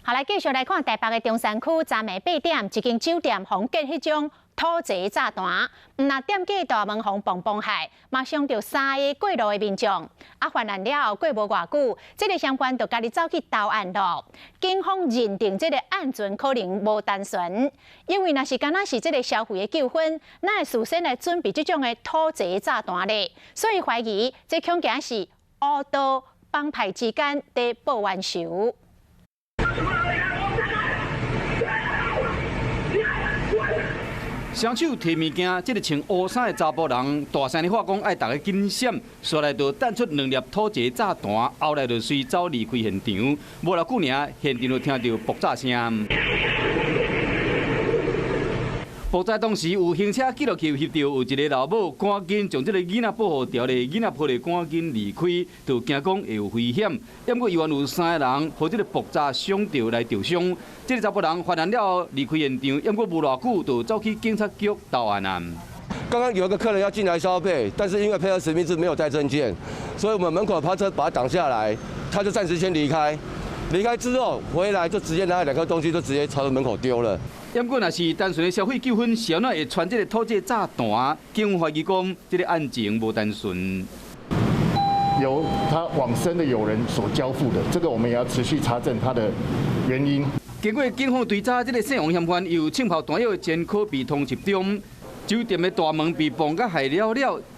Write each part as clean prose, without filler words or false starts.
好，来继续来看台北的中山区昨暝8点，一间酒店防结迄种土贼炸弹，那店家大门防蹦蹦害，马上就3个过路的民众，犯案了过无偌久，这个相关就家己走去投案咯。警方认定这个案件可能无单纯，因为若是敢若是这个消费的纠纷，哪会事先来准备这种的土贼炸弹咧？所以怀疑这恐惊是恶道帮派之间在报冤仇。 双手提物件，这个穿乌衫的查甫人大声地喊讲，爱大家紧闪，煞来就弹出2粒土贼炸弹，后来就随走离开现场。无偌久尔，现场就听到爆炸声。爆炸当时有行车记录器翕到，有一个老母赶紧将这个囡仔保护掉咧，囡仔抱咧赶紧离开，就惊讲会有危险。不过，依然有3个人和这个爆炸伤着来受伤。这个查甫人发现了离开现场，不过无偌久就走去警察局投案。刚刚有一个客人要进来消费，但是因为配合实名制没有带证件，所以我们门口趴车把他挡下来，他就暂时先离开。离开之后回来就直接拿了2颗东西，就直接朝着门口丢了。 不过，若是单纯的消费纠纷，是安怎会传这个土贼炸弹？警方怀疑讲，这个案情无单纯，由他往生的友人所交付的，这个我们也要持续查证它的原因。经过警方追查，这个姓王嫌犯有浸泡弹药前科被通缉中，酒店的大门被崩甲害了。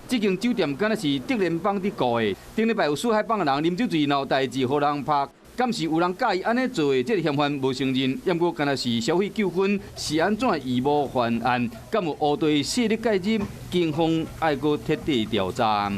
这间酒店敢若是德联邦伫顾的，顶礼拜有4海帮的人啉酒醉闹代志，互人拍。 敢是有人介意安尼做的？这个嫌犯无承认，不过敢若是消费纠纷，是安怎以无犯案？敢有恶对势力介入？警方爱搁彻底调查。